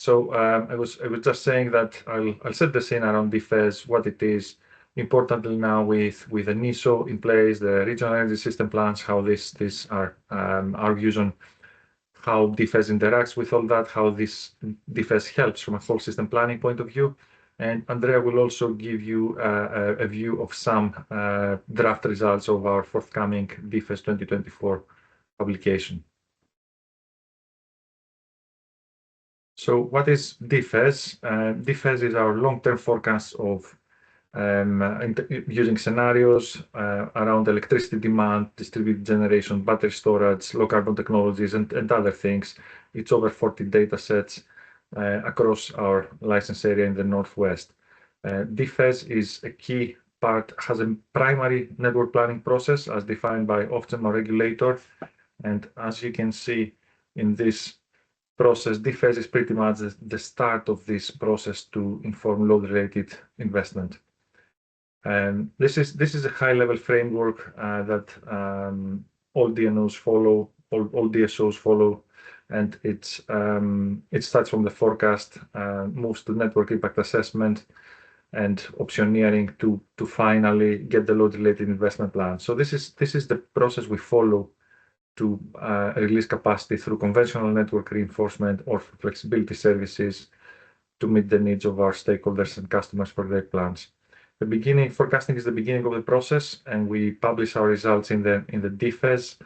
I was just saying that I'll set the scene around DFES, what it is. Importantly now with the NISO in place, the regional energy system plans, how these are our views on how DFES interacts with all that, how this DFES helps from a whole system planning point of view. And Andrea will also give you a view of some draft results of our forthcoming DFES 2024 publication. So what is DFES? DFES is our long-term forecast of using scenarios around electricity demand, distributed generation, battery storage, low carbon technologies, and other things. It's over 40 data sets across our license area in the Northwest. DFES is a key part, has a primary network planning process as defined by Ofgem or regulator. And as you can see in this process, DFES is pretty much the start of this process to inform load-related investment. This is a high-level framework that all DNOs follow, all DSOs follow, and it starts from the forecast, moves to network impact assessment, and optioneering to finally get the load-related investment plan. So this is the process we follow to release capacity through conventional network reinforcement or flexibility services to meet the needs of our stakeholders and customers for their plans. Forecasting is the beginning of the process, and we publish our results in the DFES,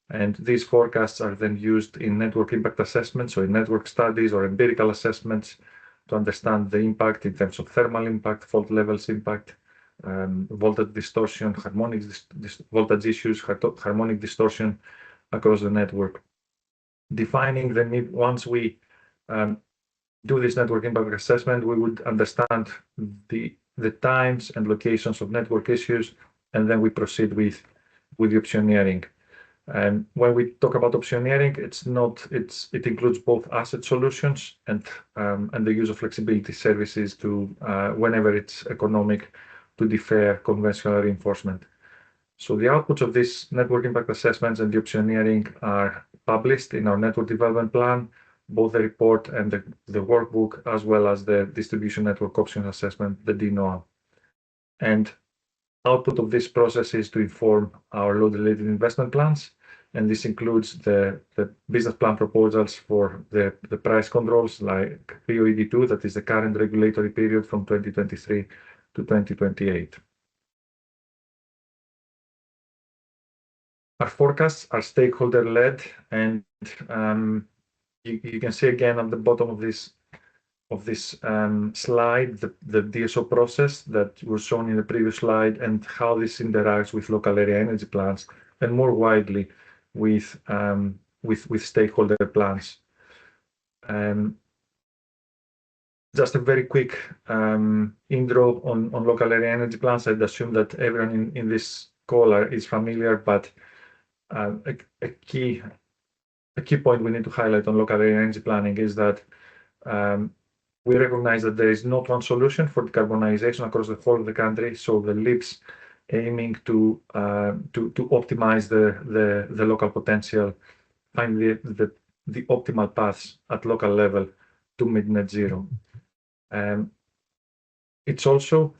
and these forecasts are then used in network impact assessments, so in network studies or empirical assessments to understand the impact in terms of thermal impact, fault levels impact, voltage distortion, harmonic voltage issues, harmonic distortion across the network. Defining the need, once we do this network impact assessment, we would understand the times and locations of network issues, and then we proceed with the optioneering. And when we talk about optioneering, it includes both asset solutions and the use of flexibility services to whenever it's economic to defer conventional reinforcement. So the outputs of this network impact assessments and the optioneering are published in our network development plan, both the report and the workbook, as well as the distribution network options assessment, the DNOA. And output of this process is to inform our load-related investment plans, and this includes the business plan proposals for the price controls like POED2, that is the current regulatory period from 2023 to 2028. Our forecasts are stakeholder-led, and you can see again at the bottom of this slide the DSO process that was shown in the previous slide and how this interacts with local area energy plans and more widely with stakeholder plans. Just a very quick intro on local area energy plans. I'd assume that everyone in this call is familiar, but a key point we need to highlight on local area energy planning is that we recognize that there is not one solution for decarbonisation across the whole of the country. So the LIPs aiming to optimize the local potential, find the optimal paths at local level to meet net zero. It's also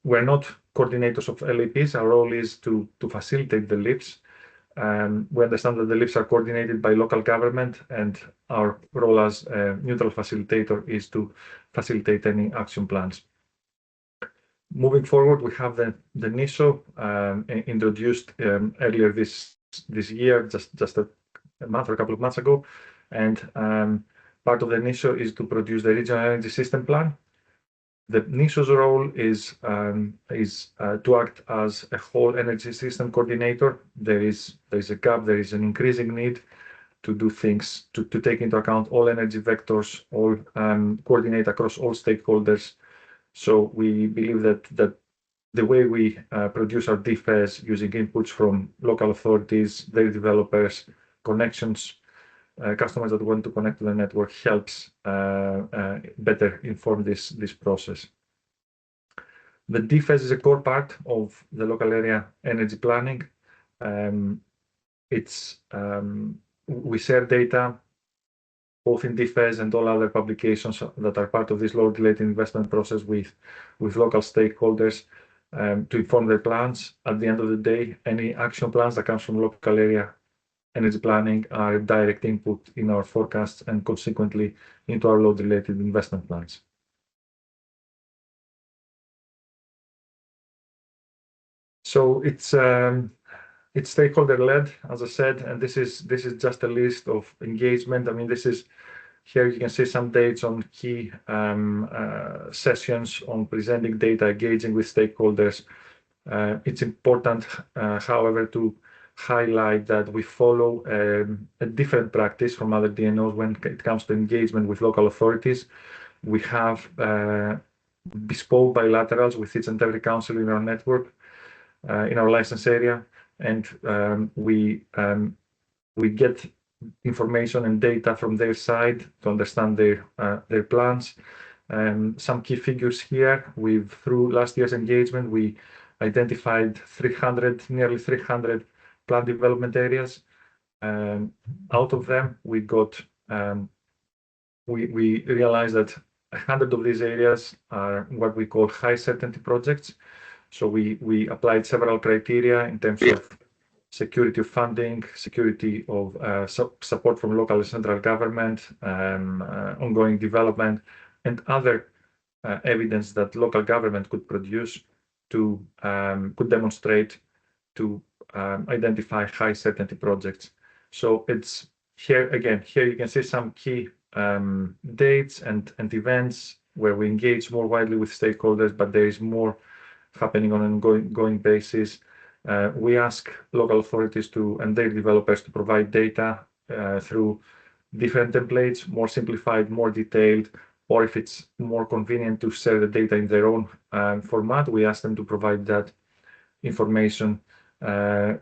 we're not coordinators of LAPs. Our role is to facilitate the LIPs. We understand that the LIPs are coordinated by local government, and our role as a neutral facilitator is to facilitate any action plans. Moving forward, we have the NISO introduced earlier this year, just a month or a couple of months ago, and part of the NISO is to produce the regional energy system plan. The NISO's role is to act as a whole energy system coordinator. There is a gap. There is an increasing need to do things to take into account all energy vectors, all coordinate across all stakeholders. So we believe that the way we produce our DFES using inputs from local authorities, their developers, connections, customers that want to connect to the network helps better inform this process. The DFES is a core part of the local area energy planning. We share data both in DFES and all other publications that are part of this load-related investment process with local stakeholders to inform their plans. At the end of the day, any action plans that comes from local area energy planning are direct input in our forecasts and consequently into our load-related investment plans. So it's stakeholder-led, as I said, and this is just a list of engagement. I mean, this is here you can see some dates on key sessions on presenting data, engaging with stakeholders. It's important, however, to highlight that we follow a different practice from other DNOs when it comes to engagement with local authorities. We have bespoke bilaterals with each and every council in our network, in our license area, and we get information and data from their side to understand their plans. Some key figures here. Through last year's engagement, we identified nearly 300 plant development areas. Out of them, we realized that 100 of these areas are what we call high certainty projects. So we applied several criteria in terms of security of funding, security of support from local and central government, ongoing development, and other evidence that local government could produce could demonstrate to identify high certainty projects. So it's here again. Here you can see some key dates and events where we engage more widely with stakeholders, but there is more happening on an ongoing basis. We ask local authorities and their developers to provide data through different templates, more simplified, more detailed, or if it's more convenient to share the data in their own format, we ask them to provide that information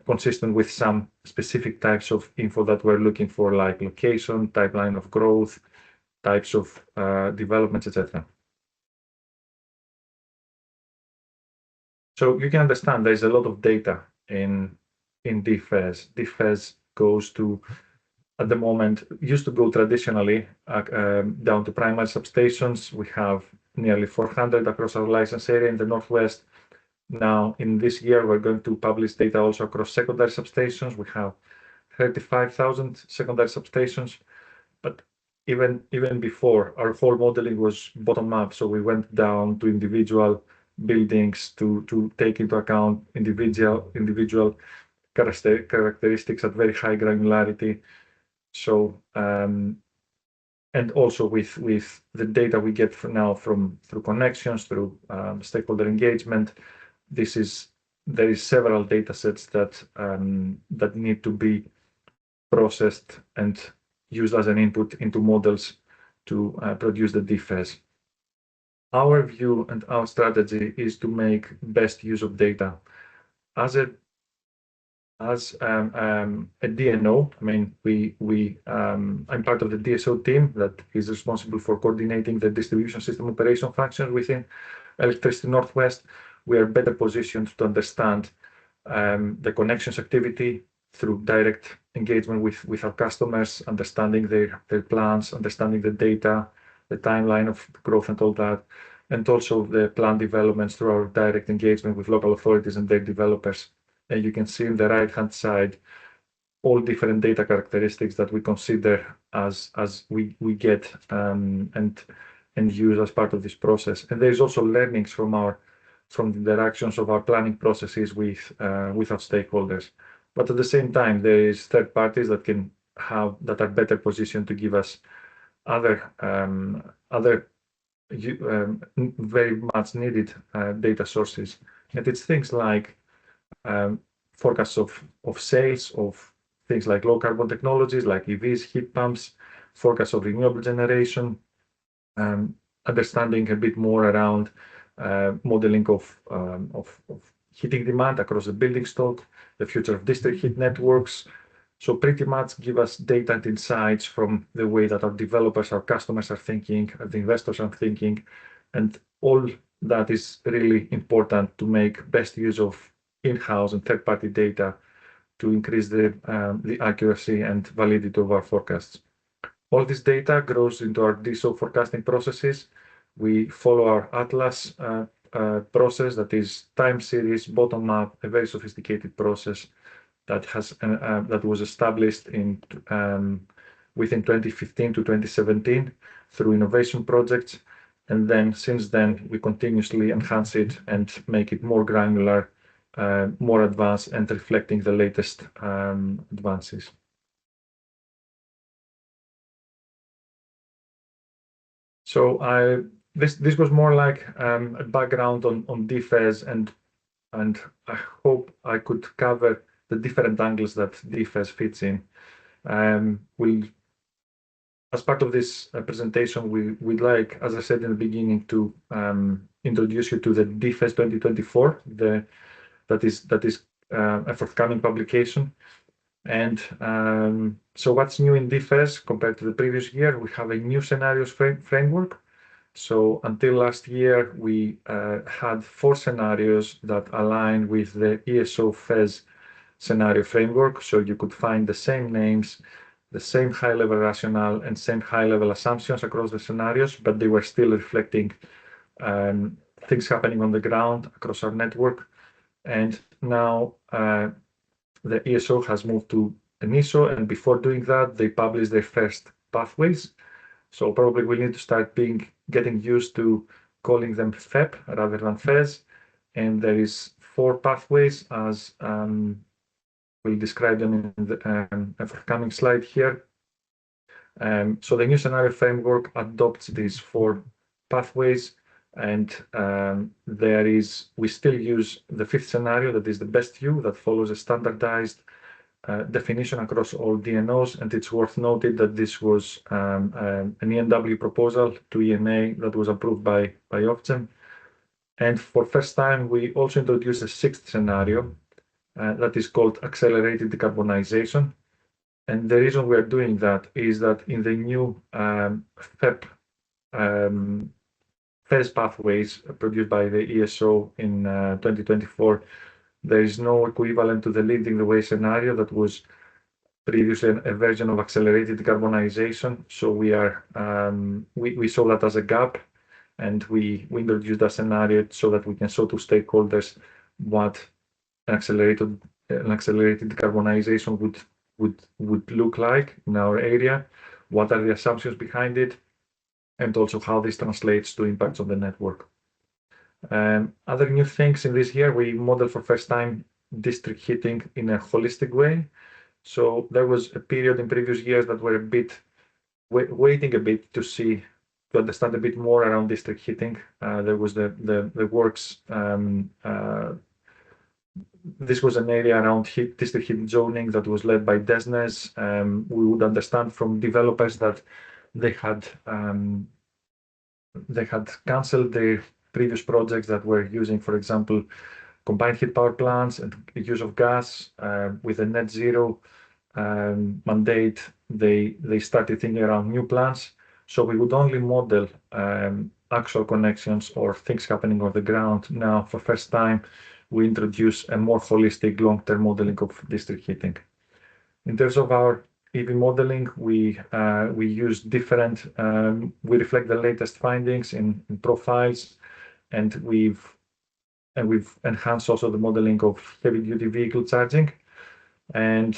consistent with some specific types of info that we're looking for, like location, timeline of growth, types of developments, etc. So you can understand there's a lot of data in DFES. DFES goes to, at the moment, used to go traditionally down to primary substations. We have nearly 400 across our license area in the Northwest. Now, in this year, we're going to publish data also across secondary substations. We have 35,000 secondary substations, but even before, our whole modeling was bottom up. So we went down to individual buildings to take into account individual characteristics at very high granularity. So and also with the data we get now through connections, through stakeholder engagement, there is several data sets that need to be processed and used as an input into models to produce the DFES. Our view and our strategy is to make best use of data. As a DNO, I mean, I'm part of the DSO team that is responsible for coordinating the distribution system operation functions within Electricity Northwest. We are better positioned to understand the connections activity through direct engagement with our customers, understanding their plans, understanding the data, the timeline of growth and all that, and also the plan developments through our direct engagement with local authorities and their developers. And you can see on the right-hand side all different data characteristics that we consider as we get and use as part of this process. And there's also learnings from the interactions of our planning processes with our stakeholders. But at the same time, there is third parties that are better positioned to give us other very much needed data sources. And it's things like forecasts of sales of things like low carbon technologies like EVs, heat pumps, forecasts of renewable generation, understanding a bit more around modeling of heating demand across the building stock, the future of district heat networks. So pretty much give us data and insights from the way that our developers, our customers are thinking, the investors are thinking, and all that is really important to make best use of in-house and third-party data to increase the accuracy and validity of our forecasts. All this data goes into our DSO forecasting processes. We follow our Atlas process, that is time series, bottom up, a very sophisticated process that was established within 2015 to 2017 through innovation projects. And then since then, we continuously enhance it and make it more granular, more advanced, and reflecting the latest advances. So this was more like a background on DFES, and I hope I could cover the different angles that DFES fits in. As part of this presentation, we'd like, as I said in the beginning, to introduce you to the DFES 2024. That is a forthcoming publication. And so what's new in DFES compared to the previous year? We have a new scenarios framework. So until last year, we had 4 scenarios that align with the ESO FES scenario framework. So you could find the same names, the same high-level rationale, and same high-level assumptions across the scenarios, but they were still reflecting things happening on the ground across our network. And now the ESO has moved to an ISO, and before doing that, they published their first pathways. So probably we need to start getting used to calling them FEP rather than FES. And there is 4 pathways, as we'll describe them in the forthcoming slide here. So the new scenario framework adopts these 4 pathways, and we still use the 5th scenario, that is the best view, that follows a standardized definition across all DNOs. And it's worth noting that this was an ENW proposal to ENA that was approved by Ofgem. And for first time, we also introduced a 6th scenario that is called accelerated decarbonisation. And the reason we are doing that is that in the new FEP FES pathways produced by the ESO in 2024, there is no equivalent to the leading the way scenario that was previously a version of accelerated decarbonization. So we saw that as a gap, and we introduced that scenario so that we can show to stakeholders what an accelerated decarbonization would look like in our area, what are the assumptions behind it, and also how this translates to impacts on the network. Other new things in this year, we modeled for first time district heating in a holistic way. So there was a period in previous years that were a bit waiting a bit to understand a bit more around district heating. There was the works. This was an area around district heating zoning that was led by DESNES. We would understand from developers that they had cancelled their previous projects that were using, for example, combined heat power plants and use of gas. With a net zero mandate, they started thinking around new plants. So we would only model actual connections or things happening on the ground. Now, for first time, we introduce a more holistic long-term modeling of district heating. In terms of our EV modeling, we use different, we reflect the latest findings in profiles, and we've enhanced also the modeling of heavy-duty vehicle charging. And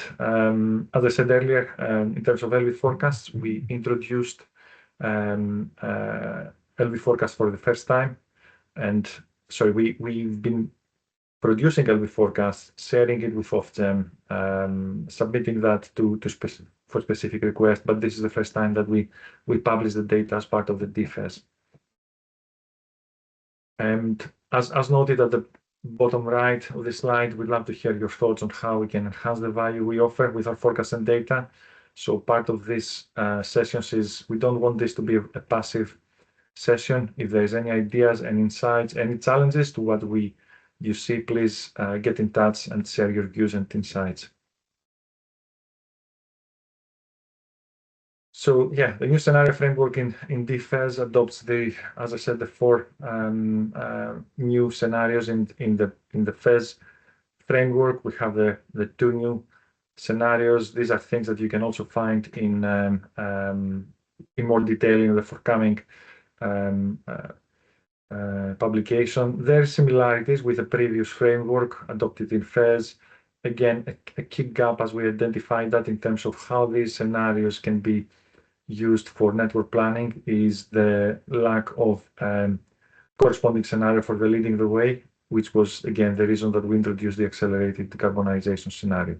as I said earlier, in terms of LV forecasts, we introduced LV forecast for the first time. And so we've been producing LV forecasts, sharing it with Ofgem, submitting that for specific requests. But this is the first time that we publish the data as part of the DFES. And as noted at the bottom right of the slide, we'd love to hear your thoughts on how we can enhance the value we offer with our forecast and data. So part of this sessions is we don't want this to be a passive session. If there's any ideas and insights, any challenges to what you see, please get in touch and share your views and insights. So yeah, the new scenario framework in DFES adopts as I said, the 4 new scenarios in the FES framework. We have the 2 new scenarios. These are things that you can also find in more detail in the forthcoming publication. There are similarities with the previous framework adopted in FES. Again, a key gap as we identified that in terms of how these scenarios can be used for network planning is the lack of corresponding scenario for the leading the way, which was, again, the reason that we introduced the accelerated decarbonization scenario.